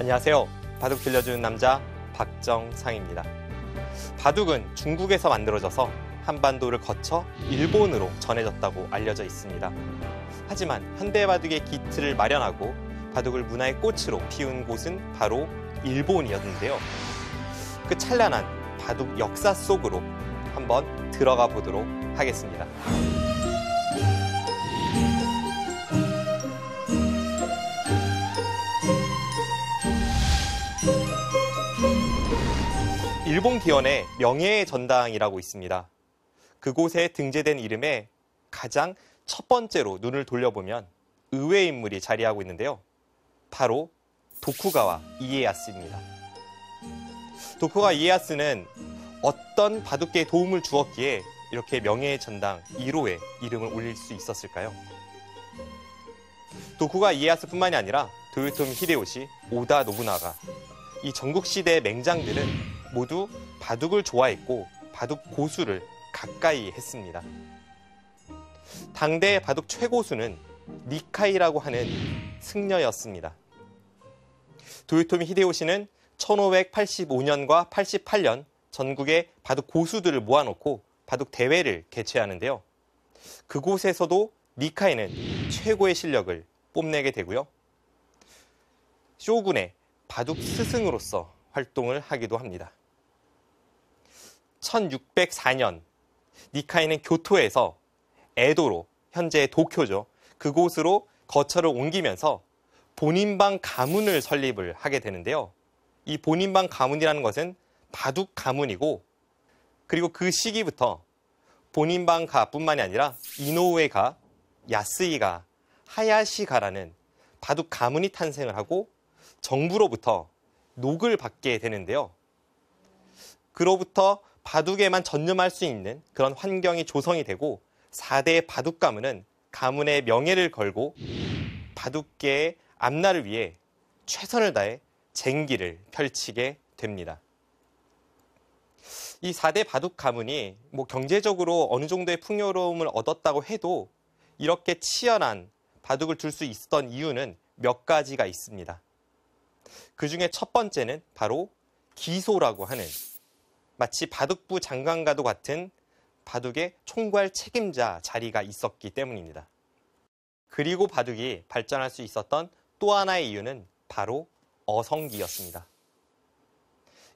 안녕하세요. 바둑 들려주는 남자 박정상입니다. 바둑은 중국에서 만들어져서 한반도를 거쳐 일본으로 전해졌다고 알려져 있습니다. 하지만 현대 바둑의 기틀을 마련하고 바둑을 문화의 꽃으로 피운 곳은 바로 일본이었는데요. 그 찬란한 바둑 역사 속으로 한번 들어가 보도록 하겠습니다. 일본 기원에 명예의 전당이라고 있습니다. 그곳에 등재된 이름에 가장 첫 번째로 눈을 돌려보면 의외의 인물이 자리하고 있는데요. 바로 도쿠가와 이에야스입니다. 도쿠가와 이에야스는 어떤 바둑계에 도움을 주었기에 이렇게 명예의 전당 1호에 이름을 올릴 수 있었을까요? 도쿠가와 이에야스뿐만이 아니라 도요토미 히데요시, 오다 노부나가, 이 전국시대의 맹장들은 모두 바둑을 좋아했고 바둑 고수를 가까이 했습니다. 당대의 바둑 최고수는 니카이라고 하는 승려였습니다. 도요토미 히데요시는 1585년과 88년 전국의 바둑 고수들을 모아놓고 바둑 대회를 개최하는데요. 그곳에서도 니카이는 최고의 실력을 뽐내게 되고요. 쇼군의 바둑 스승으로서 활동을 하기도 합니다. 1604년 니카이는 교토에서 에도로, 현재 도쿄죠. 그곳으로 거처를 옮기면서 본인방 가문을 설립을 하게 되는데요. 이 본인방 가문이라는 것은 바둑 가문이고, 그리고 그 시기부터 본인방 가뿐만이 아니라 이노우에가, 야스이가, 하야시가라는 바둑 가문이 탄생을 하고 정부로부터 녹을 받게 되는데요. 그로부터 바둑에만 전념할 수 있는 그런 환경이 조성이 되고 4대 바둑 가문은 가문의 명예를 걸고 바둑계의 앞날을 위해 최선을 다해 쟁기를 펼치게 됩니다. 이 4대 바둑 가문이 경제적으로 어느 정도의 풍요로움을 얻었다고 해도 이렇게 치열한 바둑을 둘 수 있었던 이유는 몇 가지가 있습니다. 그 중에 첫 번째는 바로 기소라고 하는, 마치 바둑부 장관과도 같은 바둑의 총괄 책임자 자리가 있었기 때문입니다. 그리고 바둑이 발전할 수 있었던 또 하나의 이유는 바로 어성기였습니다.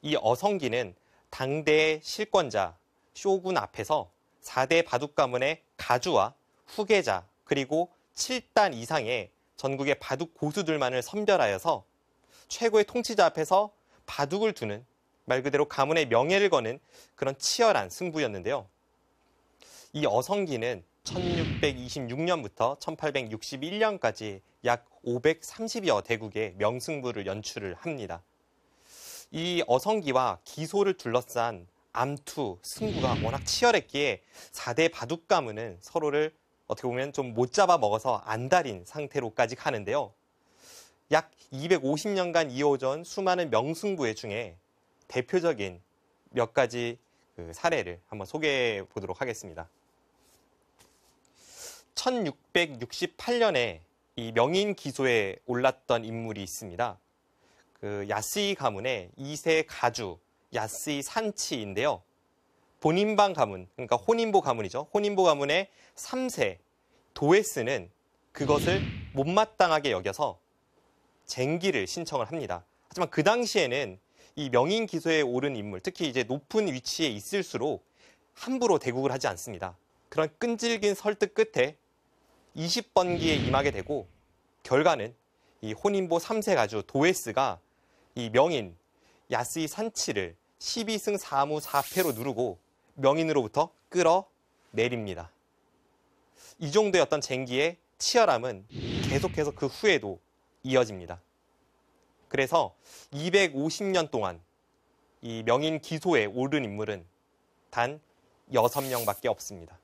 이 어성기는 당대의 실권자 쇼군 앞에서 4대 바둑 가문의 가주와 후계자, 그리고 7단 이상의 전국의 바둑 고수들만을 선별하여서 최고의 통치자 앞에서 바둑을 두는, 말 그대로 가문의 명예를 거는 그런 치열한 승부였는데요. 이 어성기는 1626년부터 1861년까지 약 530여 대국의 명승부를 연출을 합니다. 이 어성기와 기소를 둘러싼 암투, 승부가 워낙 치열했기에 4대 바둑 가문은 서로를 어떻게 보면 좀 못 잡아 먹어서 안달인 상태로까지 가는데요. 약 250년간 이어온 수많은 명승부회 중에 대표적인 몇 가지 사례를 한번 소개해 보도록 하겠습니다. 1668년에 이 명인 기소에 올랐던 인물이 있습니다. 야스이 가문의 2세 가주 야스이 산치인데요. 본인방 가문, 그러니까 혼인보 가문이죠. 혼인보 가문의 3세 도에스는 그것을 못마땅하게 여겨서 쟁기를 신청을 합니다. 하지만 그 당시에는 이 명인 기소에 오른 인물, 특히 이제 높은 위치에 있을수록 함부로 대국을 하지 않습니다. 그런 끈질긴 설득 끝에 20번기에 임하게 되고, 결과는 이 혼인보 3세 가주 도에스가 이 명인 야스이 산치를 12승 4무 4패로 누르고 명인으로부터 끌어내립니다. 이 정도의 어떤 쟁기의 치열함은 계속해서 그 후에도 이어집니다. 그래서 250년 동안 이 명인 기소에 오른 인물은 단 6명밖에 없습니다.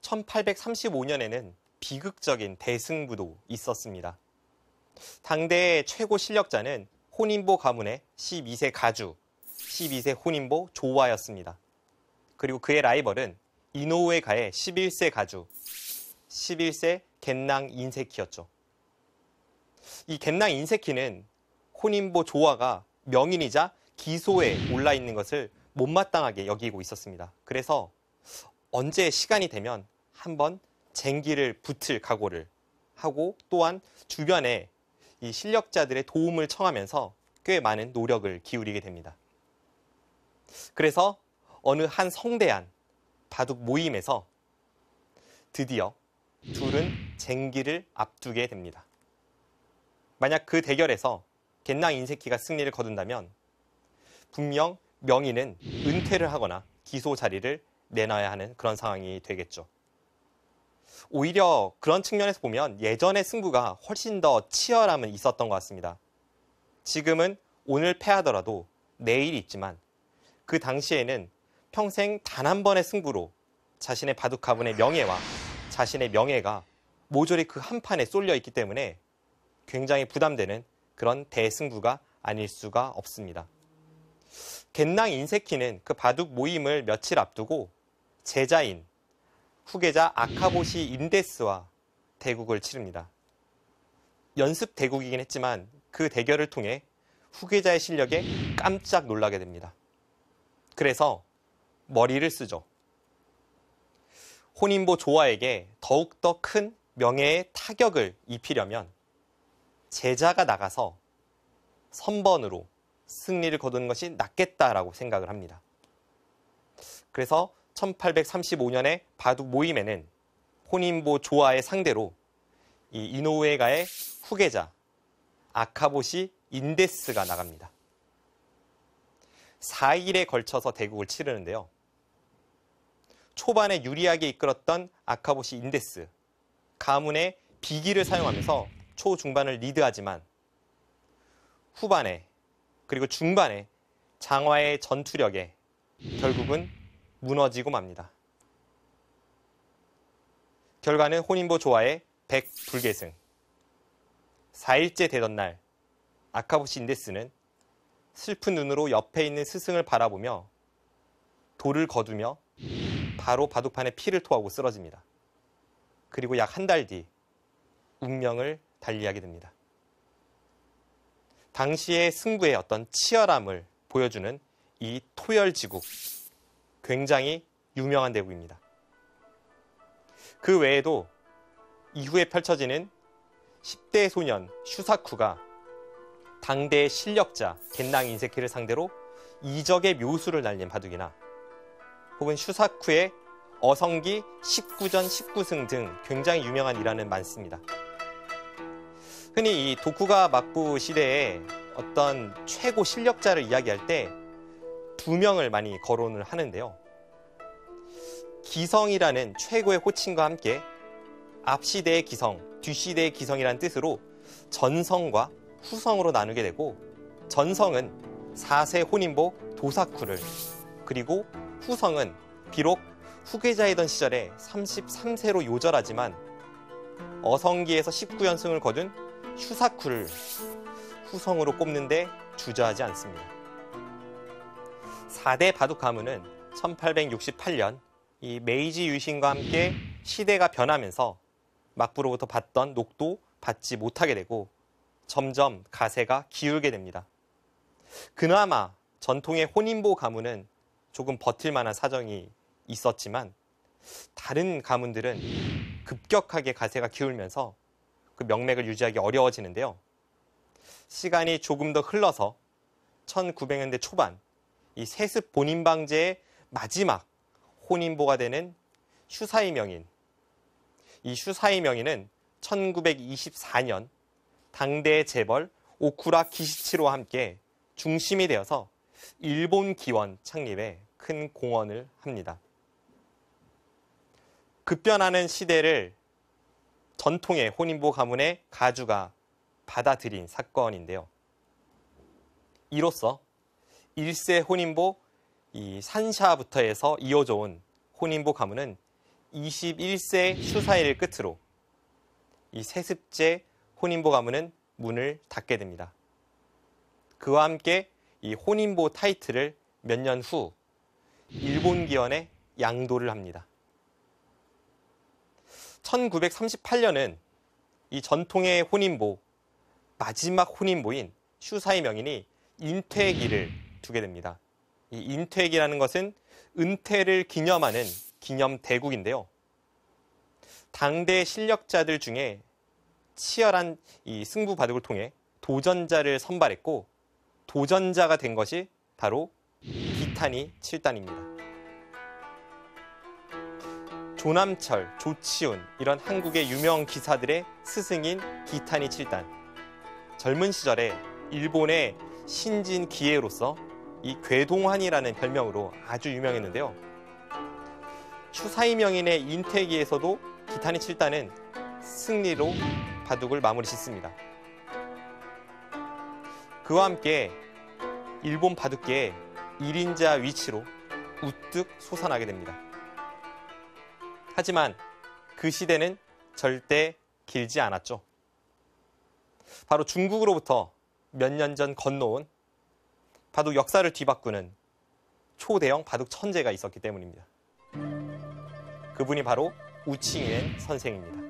1835년에는 비극적인 대승부도 있었습니다. 당대의 최고 실력자는 혼인보 가문의 12세 가주, 12세 혼인보 조와였습니다. 그리고 그의 라이벌은 이노우에가의 11세 가주, 11세 겐낭 인세키였죠. 이 겐낭 인세키는 혼인보 조화가 명인이자 기소에 올라 있는 것을 못마땅하게 여기고 있었습니다. 그래서 언제 시간이 되면 한번 쟁기를 붙을 각오를 하고 또한 주변에 이 실력자들의 도움을 청하면서 꽤 많은 노력을 기울이게 됩니다. 그래서 어느 한 성대한 바둑 모임에서 드디어 둘은 쟁기를 앞두게 됩니다. 만약 그 대결에서 겐낭 인세키가 승리를 거둔다면 분명 명인은 은퇴를 하거나 기소 자리를 내놔야 하는 그런 상황이 되겠죠. 오히려 그런 측면에서 보면 예전의 승부가 훨씬 더 치열함은 있었던 것 같습니다. 지금은 오늘 패하더라도 내일이 있지만 그 당시에는 평생 단 한 번의 승부로 자신의 바둑 가문의 명예와 자신의 명예가 모조리 그 한 판에 쏠려 있기 때문에 굉장히 부담되는 그런 대승부가 아닐 수가 없습니다. 겐낭 인세키는 그 바둑 모임을 며칠 앞두고 제자인 후계자 아카보시 인데스와 대국을 치릅니다. 연습 대국이긴 했지만 그 대결을 통해 후계자의 실력에 깜짝 놀라게 됩니다. 그래서 머리를 쓰죠. 혼인보 조화에게 더욱더 큰 명예의 타격을 입히려면 제자가 나가서 선번으로 승리를 거두는 것이 낫겠다라고 생각을 합니다. 그래서 1835년의 바둑 모임에는 혼인보 조화의 상대로 이 이노우에가의 후계자 아카보시 인데스가 나갑니다. 4일에 걸쳐서 대국을 치르는데요. 초반에 유리하게 이끌었던 아카보시 인데스, 가문의 비기를 사용하면서 초중반을 리드하지만 후반에 그리고 중반에 장화의 전투력에 결국은 무너지고 맙니다. 결과는 혼인보 조화의 백불계승. 4일째 되던 날 아카보시 인데스는 슬픈 눈으로 옆에 있는 스승을 바라보며 돌을 거두며 바로 바둑판에 피를 토하고 쓰러집니다. 그리고 약 한 달 뒤 운명을 달리하게 됩니다. 당시의 승부의 어떤 치열함을 보여주는 이 토열지국, 굉장히 유명한 대국입니다. 그 외에도 이후에 펼쳐지는 10대 소년 슈사쿠가 당대의 실력자 겐낭 인세키를 상대로 이적의 묘수를 날린 바둑이나 혹은 슈사쿠의 어성기 19전 19승 등 굉장히 유명한 일화는 많습니다. 흔히 이 도쿠가 막부 시대에 어떤 최고 실력자를 이야기할 때 두 명을 많이 거론을 하는데요. 기성이라는 최고의 호칭과 함께 앞시대의 기성, 뒷시대의 기성이라는 뜻으로 전성과 후성으로 나누게 되고, 전성은 4세 혼인보 도사쿠를, 그리고 후성은 비록 후계자이던 시절에 33세로 요절하지만 어성기에서 19연승을 거둔 슈사쿠를 후성으로 꼽는데 주저하지 않습니다. 4대 바둑 가문은 1868년 이 메이지 유신과 함께 시대가 변하면서 막부로부터 받던 녹도 받지 못하게 되고 점점 가세가 기울게 됩니다. 그나마 전통의 혼인보 가문은 조금 버틸만한 사정이 있었지만 다른 가문들은 급격하게 가세가 기울면서 그 명맥을 유지하기 어려워지는데요. 시간이 조금 더 흘러서 1900년대 초반 이 세습 본인 방제의 마지막 혼인보가 되는 슈사이 명인, 이 슈사이 명인은 1924년 당대의 재벌 오쿠라 기시치로와 함께 중심이 되어서 일본 기원 창립에 큰 공헌을 합니다. 급변하는 시대를 전통의 혼인보 가문의 가주가 받아들인 사건인데요. 이로써 1세 혼인보 이 산샤부터 해서 이어져 온 혼인보 가문은 21세 슈사이를 끝으로 이 세습제 혼인보 가문은 문을 닫게 됩니다. 그와 함께 이 혼인보 타이틀을 몇 년 후 일본 기원에 양도를 합니다. 1938년은 이 전통의 혼인보 마지막 혼인모인 슈사이 명인이 인퇴기를 두게 됩니다. 이 인퇴기라는 것은 은퇴를 기념하는 기념 대국인데요. 당대 실력자들 중에 치열한 이 승부 바둑을 통해 도전자를 선발했고 도전자가 된 것이 바로 기타니 7단입니다. 조남철, 조치훈 이런 한국의 유명 기사들의 스승인 기타니 7단. 젊은 시절에 일본의 신진 기예로서 이 괴동환이라는 별명으로 아주 유명했는데요. 슈사이 명인의 인퇴기에서도 기타니 7단은 승리로 바둑을 마무리 짓습니다. 그와 함께 일본 바둑계의 1인자 위치로 우뚝 솟아나게 됩니다. 하지만 그 시대는 절대 길지 않았죠. 바로 중국으로부터 몇 년 전 건너온 바둑 역사를 뒤바꾸는 초대형 바둑 천재가 있었기 때문입니다. 그분이 바로 우칭현 선생입니다.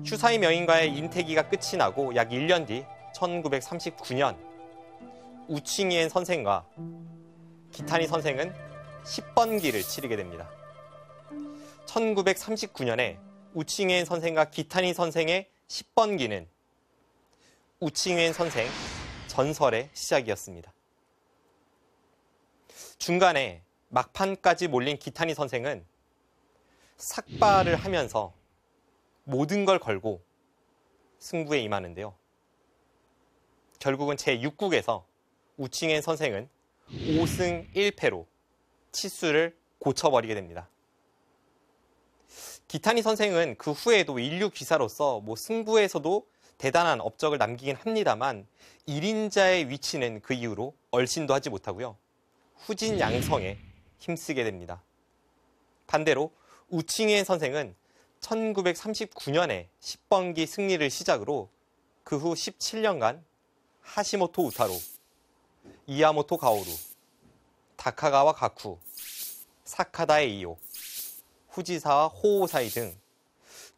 슈사이 명인과의 인퇴기가 끝이 나고 약 1년 뒤 1939년 우칭현 선생과 기타니 선생은 10번기를 치르게 됩니다. 1939년에 우칭현 선생과 기타니 선생의 10번기는 우칭현 선생 전설의 시작이었습니다. 중간에 막판까지 몰린 기타니 선생은 삭발을 하면서 모든 걸 걸고 승부에 임하는데요. 결국은 제6국에서 우칭현 선생은 5승 1패로 치수를 고쳐버리게 됩니다. 기타니 선생은 그 후에도 인류 기사로서 승부에서도 대단한 업적을 남기긴 합니다만 1인자의 위치는 그 이후로 얼씬도 하지 못하고요. 후진 양성에 힘쓰게 됩니다. 반대로 우칭현 선생은 1939년에 10번기 승리를 시작으로 그 후 17년간 하시모토 우타로, 이야모토 가오루, 다카가와 가쿠, 사카다 에이오, 후지사와 호오사이 등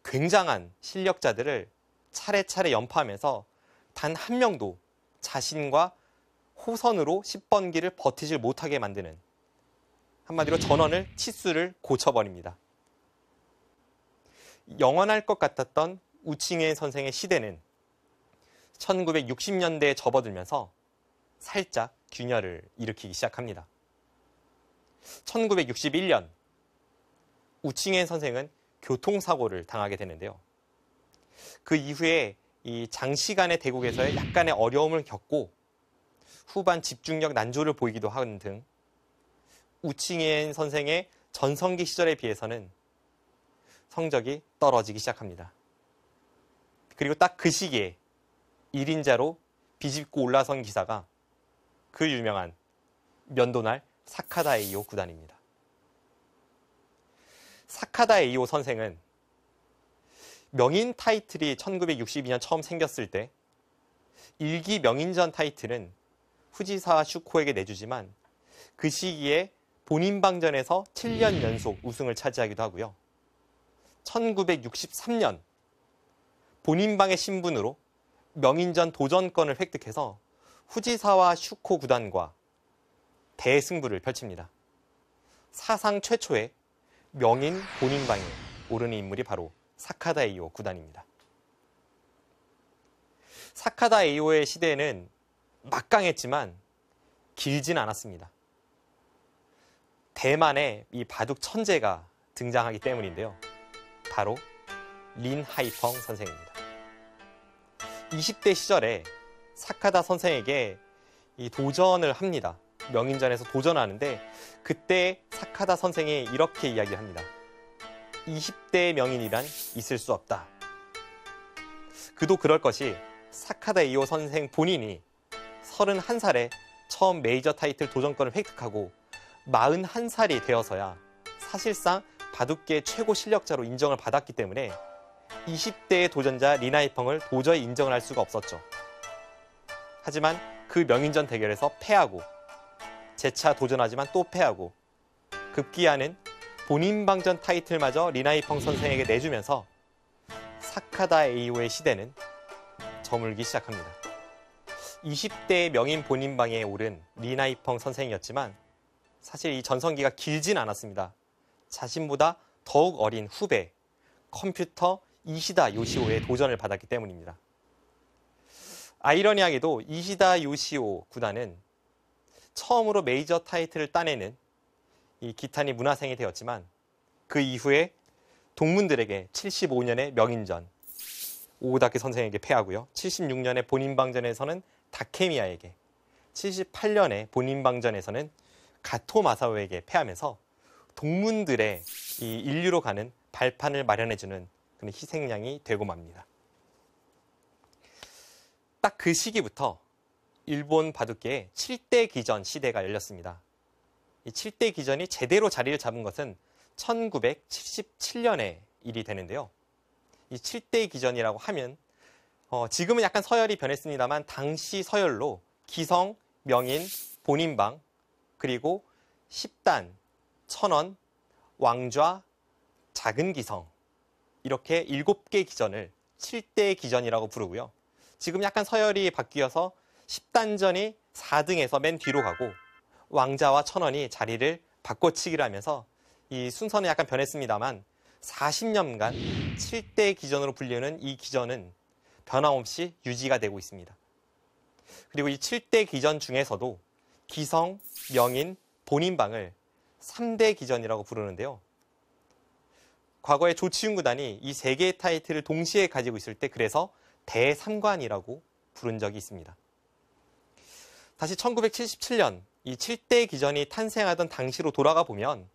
굉장한 실력자들을 차례차례 연파하면서 단 한 명도 자신과 호선으로 10번기를 버티질 못하게 만드는, 한마디로 전원을 치수를 고쳐버립니다. 영원할 것 같았던 우칭현 선생의 시대는 1960년대에 접어들면서 살짝 균열을 일으키기 시작합니다. 1961년 우칭현 선생은 교통사고를 당하게 되는데요. 그 이후에 이 장시간의 대국에서의 약간의 어려움을 겪고 후반 집중력 난조를 보이기도 하는 등 우칭현 선생의 전성기 시절에 비해서는 성적이 떨어지기 시작합니다. 그리고 딱 그 시기에 1인자로 비집고 올라선 기사가 그 유명한 면도날 사카다 에이오 구단입니다. 사카다 에이오 선생은 명인 타이틀이 1962년 처음 생겼을 때 일기 명인전 타이틀은 후지사 슈코에게 내주지만 그 시기에 본인방전에서 7년 연속 우승을 차지하기도 하고요. 1963년 본인방의 신분으로 명인전 도전권을 획득해서 후지사와 슈코 구단과 대승부를 펼칩니다. 사상 최초의 명인 본인방에 오르는 인물이 바로 사카다 에이오 구단입니다. 사카다 에이오의 시대는 막강했지만 길진 않았습니다. 대만의 이 바둑 천재가 등장하기 때문인데요. 바로 린 하이펑 선생입니다. 20대 시절에 사카다 선생에게 이 도전을 합니다. 명인전에서 도전하는데 그때 사카다 선생이 이렇게 이야기합니다. 20대 명인이란 있을 수 없다. 그도 그럴 것이 사카다 에이오 선생 본인이 31살에 처음 메이저 타이틀 도전권을 획득하고 41살이 되어서야 사실상 바둑계 최고 실력자로 인정을 받았기 때문에 20대의 도전자 린하이펑을 도저히 인정을 할 수가 없었죠. 하지만 그 명인전 대결에서 패하고 재차 도전하지만 또 패하고 급기야는 본인방전 타이틀마저 린하이펑 선생에게 내주면서 사카다 에이오의 시대는 저물기 시작합니다. 20대 명인 본인방에 오른 리나이펑 선생이었지만 사실 이 전성기가 길진 않았습니다. 자신보다 더욱 어린 후배 컴퓨터 이시다 요시오의 도전을 받았기 때문입니다. 아이러니하게도 이시다 요시오 구단은 처음으로 메이저 타이틀을 따내는 이 기타니 문화생이 되었지만 그 이후에 동문들에게 75년의 명인전 오다케 선생에게 패하고요. 76년의 본인방전에서는 다케미야에게, 78년의 본인방전에서는 가토 마사오에게 패하면서 동문들의 이 인류로 가는 발판을 마련해주는 그런 희생양이 되고 맙니다. 딱 그 시기부터 일본 바둑계의 7대 기전 시대가 열렸습니다. 이 7대 기전이 제대로 자리를 잡은 것은 1977년의 일이 되는데요. 이 7대 기전이라고 하면 지금은 약간 서열이 변했습니다만 당시 서열로 기성, 명인, 본인방, 그리고 10단, 천원, 왕좌, 작은 기성 이렇게 7개 기전을 7대 기전이라고 부르고요. 지금 약간 서열이 바뀌어서 10단전이 4등에서 맨 뒤로 가고 왕자와 천원이 자리를 바꿔치기를 하면서 이 순서는 약간 변했습니다만 40년간 7대 기전으로 불리는 이 기전은 변함없이 유지가 되고 있습니다. 그리고 이 7대 기전 중에서도 기성, 명인, 본인방을 3대 기전이라고 부르는데요. 과거에 조치훈 구단이 이 3개의 타이틀을 동시에 가지고 있을 때 그래서 대삼관이라고 부른 적이 있습니다. 다시 1977년 이 7대 기전이 탄생하던 당시로 돌아가 보면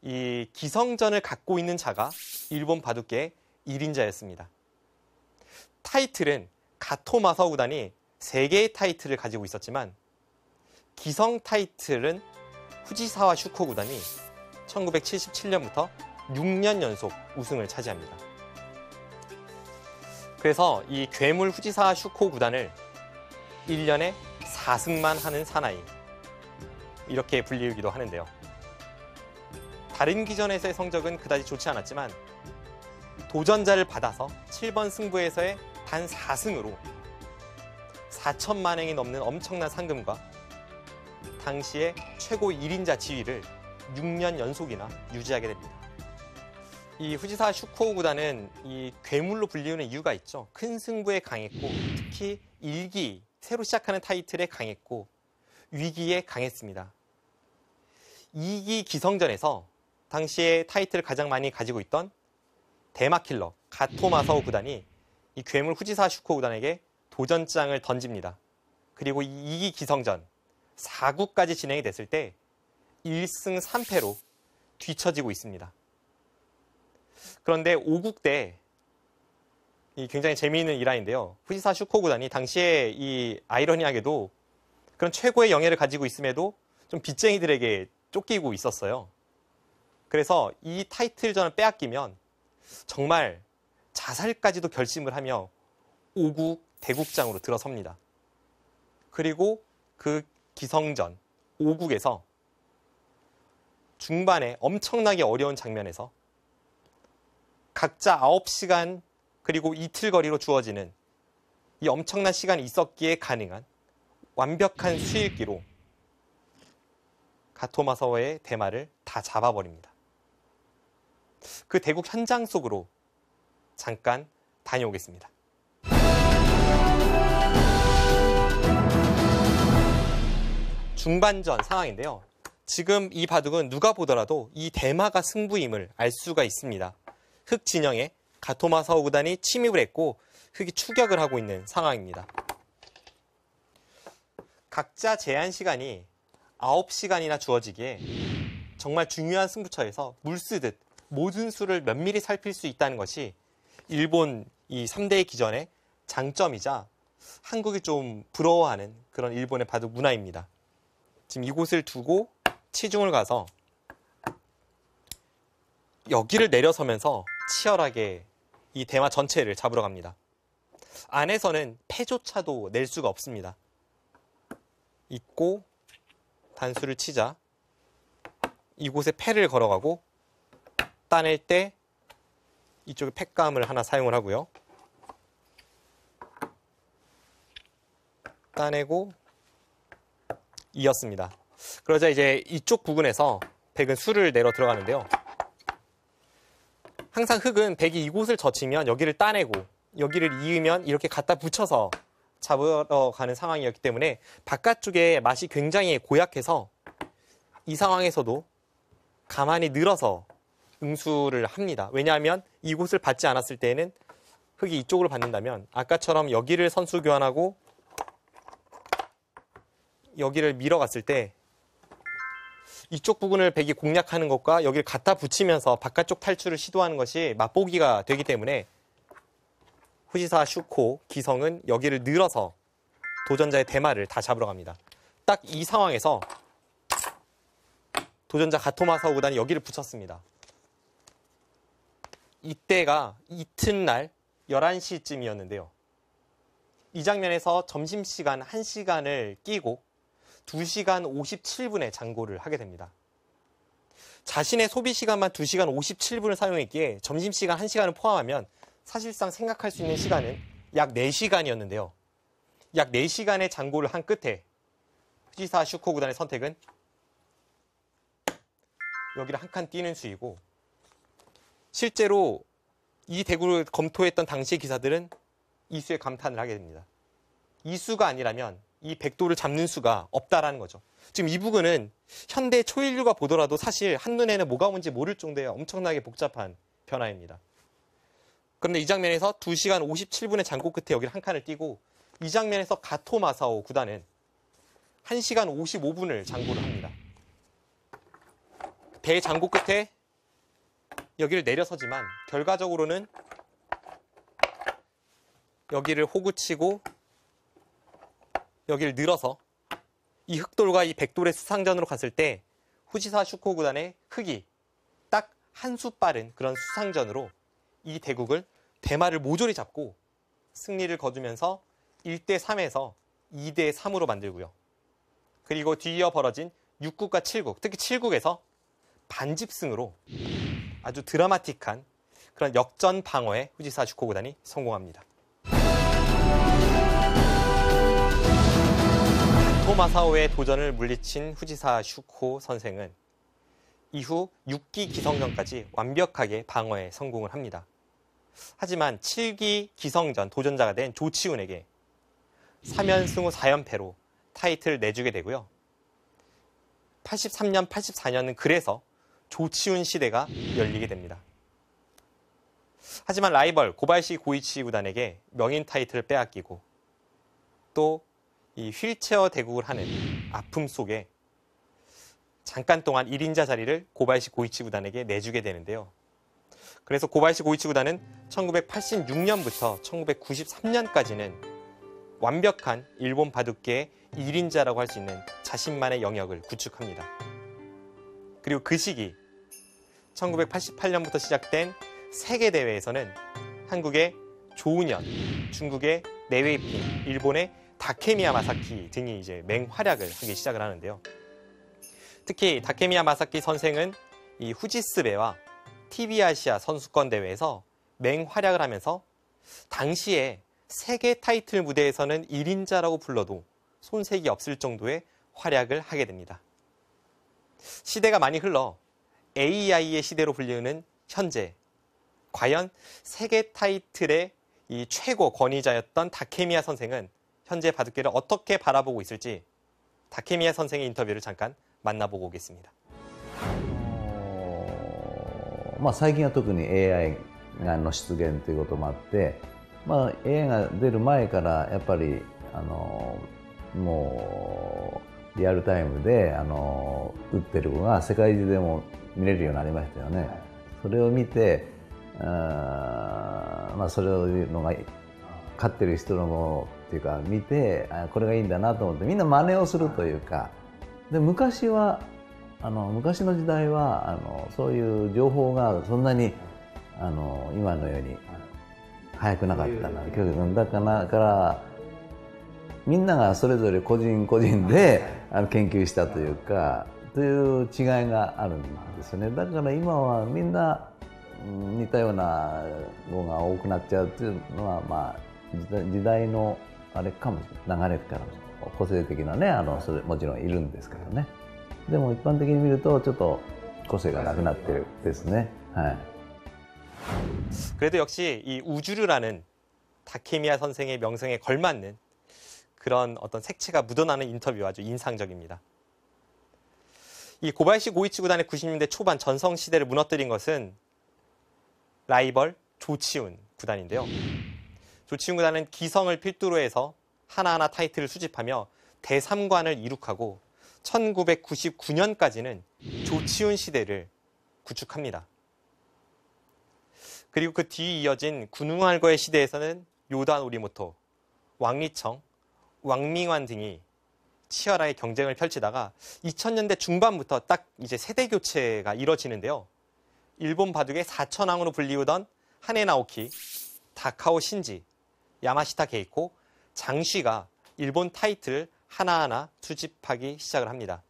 이 기성전을 갖고 있는 자가 일본 바둑계의 1인자였습니다. 타이틀은 가토 마사오 구단이 3개의 타이틀을 가지고 있었지만 기성 타이틀은 후지사와 슈코 구단이 1977년부터 6년 연속 우승을 차지합니다. 그래서 이 괴물 후지사 슈코 구단을 1년에 4승만 하는 사나이 이렇게 불리우기도 하는데요. 다른 기전에서의 성적은 그다지 좋지 않았지만 도전자를 받아서 7번 승부에서의 단 4승으로 4천만 행이 넘는 엄청난 상금과 당시의 최고 1인자 지위를 6년 연속이나 유지하게 됩니다. 이 후지사 슈코 구단은 이 괴물로 불리우는 이유가 있죠. 큰 승부에 강했고 특히 1기, 새로 시작하는 타이틀에 강했고 위기에 강했습니다. 2기 기성전에서 당시에 타이틀을 가장 많이 가지고 있던 대마킬러 가토 마사오 구단이 이 괴물 후지사 슈코 구단에게 도전장을 던집니다. 그리고 이 2기 기성전 4구까지 진행이 됐을 때 1승 3패로 뒤처지고 있습니다. 그런데 5국 때 이 굉장히 재미있는 일화인데요. 후지사 슈코 구단이 당시에 이 아이러니하게도 그런 최고의 영예를 가지고 있음에도 좀 빚쟁이들에게 쫓기고 있었어요. 그래서 이 타이틀전을 빼앗기면 정말 자살까지도 결심을 하며 5국 대국장으로 들어섭니다. 그리고 그 기성전 5국에서 중반에 엄청나게 어려운 장면에서 각자 9시간 그리고 이틀 거리로 주어지는 이 엄청난 시간이 있었기에 가능한 완벽한 수일기로 가토 마사오의 대마를 다 잡아버립니다. 그 대국 현장 속으로 잠깐 다녀오겠습니다. 중반전 상황인데요. 지금 이 바둑은 누가 보더라도 이 대마가 승부임을 알 수가 있습니다. 흑 진영에 가토 마사오 구단이 침입을 했고 흑이 추격을 하고 있는 상황입니다. 각자 제한 시간이 9시간이나 주어지기에 정말 중요한 승부처에서 물 쓰듯 모든 수를 면밀히 살필 수 있다는 것이 일본 이 3대 기전의 장점이자 한국이 좀 부러워하는 그런 일본의 바둑 문화입니다. 지금 이곳을 두고 치중을 가서 여기를 내려서면서 치열하게 이 대마 전체를 잡으러 갑니다. 안에서는 패조차도 낼 수가 없습니다. 있고 단수를 치자 이곳에 패를 걸어가고 따낼 때 이쪽에 패감을 하나 사용을 하고요. 따내고 이었습니다. 그러자 이제 이쪽 부근에서 백은 수를 내러 들어가는데요. 항상 흙은 백이 이곳을 젖히면 여기를 따내고 여기를 이으면 이렇게 갖다 붙여서 잡으러 가는 상황이었기 때문에 바깥쪽에 맛이 굉장히 고약해서 이 상황에서도 가만히 늘어서 응수를 합니다. 왜냐하면 이곳을 받지 않았을 때에는 흙이 이쪽으로 받는다면 아까처럼 여기를 선수 교환하고 여기를 밀어갔을 때 이쪽 부분을 백이 공략하는 것과 여기를 갖다 붙이면서 바깥쪽 탈출을 시도하는 것이 맛보기가 되기 때문에 후지사 슈코 기성은 여기를 늘어서 도전자의 대마를 다 잡으러 갑니다. 딱 이 상황에서 도전자 가토마사오 구단이 여기를 붙였습니다. 이때가 이튿날 11시쯤이었는데요. 이 장면에서 점심시간 1시간을 끼고 2시간 57분에 장고를 하게 됩니다. 자신의 소비시간만 2시간 57분을 사용했기에 점심시간 1시간을 포함하면 사실상 생각할 수 있는 시간은 약 4시간이었는데요. 약 4시간의 장고를 한 끝에 후지사 슈코 구단의 선택은 여기를 한 칸 뛰는 수이고, 실제로 이 대구를 검토했던 당시의 기사들은 이 수에 감탄을 하게 됩니다. 이 수가 아니라면 이 백도를 잡는 수가 없다라는 거죠. 지금 이 부분은 현대 초인류가 보더라도 사실 한눈에는 뭐가 뭔지 모를 정도의 엄청나게 복잡한 변화입니다. 그런데 이 장면에서 2시간 57분의 장고 끝에 여기를 한 칸을 띄고, 이 장면에서 가토 마사오 구단은 1시간 55분을 장고를 합니다. 대장고 끝에 여기를 내려서지만 결과적으로는 여기를 호구치고 여기를 늘어서 이 흑돌과 이 백돌의 수상전으로 갔을 때 후지사 슈코 구단의 흑이 딱 한 수 빠른 그런 수상전으로 이 대국을 대마를 모조리 잡고 승리를 거두면서 1대3에서 2대3으로 만들고요. 그리고 뒤이어 벌어진 6국과 7국, 특히 7국에서 반집승으로 아주 드라마틱한 그런 역전 방어에 후지사 슈코 구단이 성공합니다. 토마사오의 도전을 물리친 후지사 슈코 선생은 이후 6기 기성전까지 완벽하게 방어에 성공을 합니다. 하지만 7기 기성전 도전자가 된 조치훈에게 3연승 후 4연패로 타이틀을 내주게 되고요. 83년, 84년은 그래서 조치훈 시대가 열리게 됩니다. 하지만 라이벌 고바야시 고이치 구단에게 명인 타이틀을 빼앗기고 또 이 휠체어 대국을 하는 아픔 속에 잠깐 동안 1인자 자리를 고바야시 고이치 구단에게 내주게 되는데요. 그래서 고바야시 고이치 구단은 1986년부터 1993년까지는 완벽한 일본 바둑계의 1인자라고 할 수 있는 자신만의 영역을 구축합니다. 그리고 그 시기 1988년부터 시작된 세계대회에서는 한국의 조은현, 중국의 내웨이핑, 일본의 다케미야 마사키 등이 이제 맹활약을 하기 시작을 하는데요. 특히 다케미야 마사키 선생은 이 후지스베와 TV 아시아 선수권 대회에서 맹활약을 하면서 당시에 세계 타이틀 무대에서는 1인자라고 불러도 손색이 없을 정도의 활약을 하게 됩니다. 시대가 많이 흘러 AI의 시대로 불리는 현재, 과연 세계 타이틀의 이 최고 권위자였던 다케미야 선생은 현재 바둑계를 어떻게 바라보고 있을지 다케미야 선생의 인터뷰를 잠깐 만나보고 오겠습니다. 最近は特に AI の出現ということもあって、AI が出る前からやっぱりもうリアルタイムで打ってる子が世界中でも見れるようになりましたよね。それを見て、それのが勝ってる人のっていうか見て、これがいいんだなと思ってみんな真似をするというか、で昔の時代はそういう情報がそんなに今のように早くなかったな。だからみんながそれぞれ個人個人で研究したというかという違いがあるんですよね。だから今はみんな似たようなのが多くなっちゃうっていうのは時代のあれかもしれない、流れからもしれない。個性的なねそれもちろんいるんですけどね。でも一般的に見るとちょっと個性がなくなってるですね。はい。 그래도 역시 이 우주르라는 다케미야 선생의 명성에 걸맞는 그런 어떤 색채가 묻어나는 인터뷰가 아주 인상적입니다. 이 고바야시 고이치 구단의 90년대 초반 전성 시대를 무너뜨린 것은 라이벌 조치훈 구단인데요. 조치훈 구단은 기성을 필두로 해서 하나하나 타이틀을 수집하며 대삼관을 이룩하고 1999년까지는 조치훈 시대를 구축합니다. 그리고 그 뒤 이어진 군웅할거의 시대에서는 요다 노리모토, 왕리청, 왕밍완 등이 치열하게 경쟁을 펼치다가 2000년대 중반부터 딱 이제 세대 교체가 이뤄지는데요. 일본 바둑의 사천왕으로 불리우던 하네 나오키, 다카오 신지, 야마시타 게이코, 장쉬가 일본 타이틀을 하나하나 수집하기 시작을 합니다.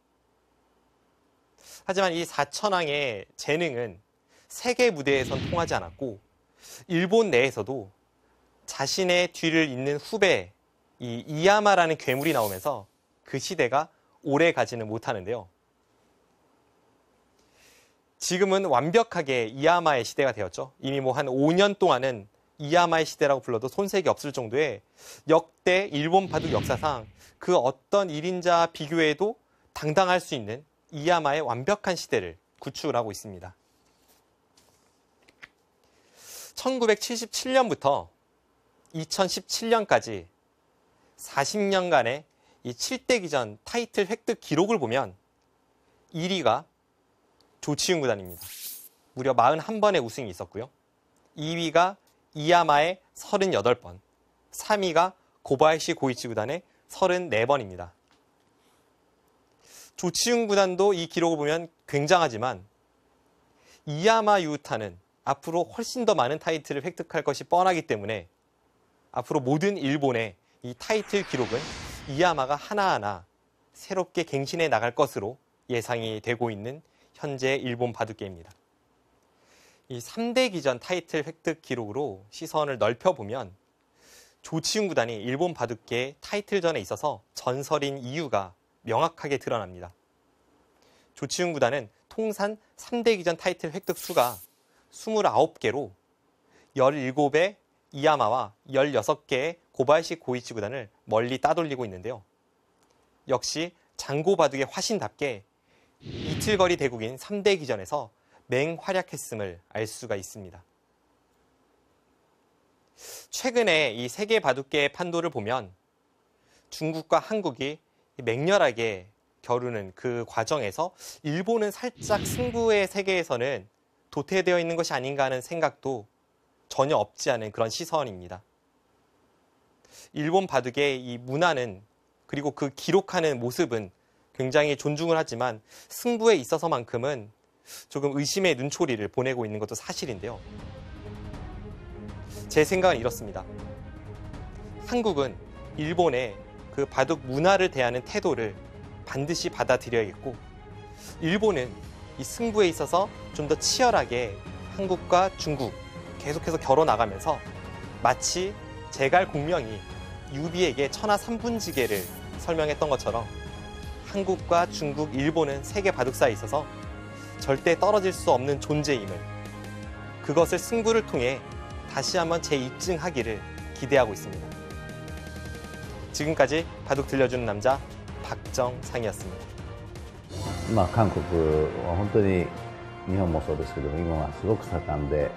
하지만 이 사천왕의 재능은 세계 무대에선 통하지 않았고 일본 내에서도 자신의 뒤를 잇는 후배 이 이야마라는 괴물이 나오면서 그 시대가 오래 가지는 못하는데요. 지금은 완벽하게 이야마의 시대가 되었죠. 이미 뭐 한 5년 동안은 이야마의 시대라고 불러도 손색이 없을 정도의 역대 일본 바둑 역사상 그 어떤 1인자 비교에도 당당할 수 있는 이야마의 완벽한 시대를 구축을 하고 있습니다. 1977년부터 2017년까지 40년간의 이 7대 기전 타이틀 획득 기록을 보면 1위가 조치훈 구단입니다. 무려 41번의 우승이 있었고요. 2위가 이야마의 38번, 3위가 고바야시 고이치 구단의 34번입니다. 조치훈 구단도 이 기록을 보면 굉장하지만 이야마 유우타는 앞으로 훨씬 더 많은 타이틀을 획득할 것이 뻔하기 때문에 앞으로 모든 일본의 이 타이틀 기록은 이야마가 하나하나 새롭게 갱신해 나갈 것으로 예상이 되고 있는 현재 일본 바둑계입니다. 이 3대 기전 타이틀 획득 기록으로 시선을 넓혀보면 조치훈 구단이 일본 바둑계 타이틀전에 있어서 전설인 이유가 명확하게 드러납니다. 조치훈 구단은 통산 3대 기전 타이틀 획득 수가 29개로 17의 이야마와 16개의 고바야시 고이치 구단을 멀리 따돌리고 있는데요. 역시 장고 바둑의 화신답게 이틀거리 대국인 3대 기전에서 맹활약했음을 알 수가 있습니다. 최근에 이 세계 바둑계의 판도를 보면 중국과 한국이 맹렬하게 겨루는 그 과정에서 일본은 살짝 승부의 세계에서는 도태되어 있는 것이 아닌가 하는 생각도 전혀 없지 않은 그런 시선입니다. 일본 바둑의 이 문화는 그리고 그 기록하는 모습은 굉장히 존중을 하지만 승부에 있어서만큼은 조금 의심의 눈초리를 보내고 있는 것도 사실인데요. 제 생각은 이렇습니다. 한국은 일본의 그 바둑 문화를 대하는 태도를 반드시 받아들여야겠고 일본은 이 승부에 있어서 좀 더 치열하게 한국과 중국 계속해서 겨뤄나가면서 마치 제갈공명이 유비에게 천하 삼분지계를 설명했던 것처럼 한국과 중국, 일본은 세계 바둑사에 있어서 절대 떨어질 수 없는 존재임을 그것을 승부를 통해 다시 한번 재입증하기를 기대하고 있습니다. 지금까지 바둑 들려주는 남자 박정상이었습니다. 韓国は本当に日本もそうですけども今はすごく盛んで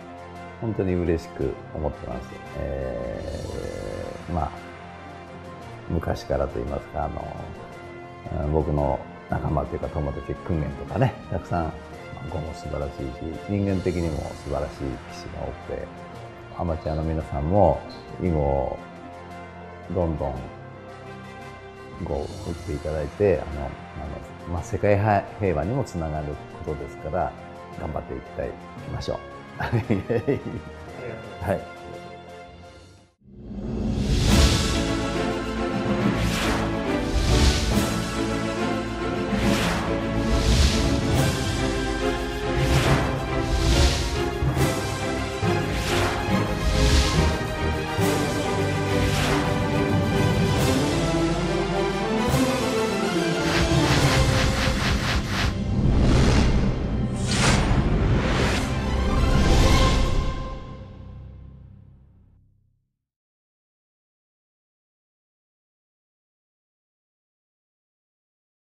本当に嬉しく思ってます。昔からといいますか僕の仲間というか友達訓練とかねたくさん碁も素晴らしいし人間的にも素晴らしい棋士が多くてアマチュアの皆さんも囲碁をどんどん碁を打っていただいて世界平和にもつながることですから頑張っていきましょう。はい。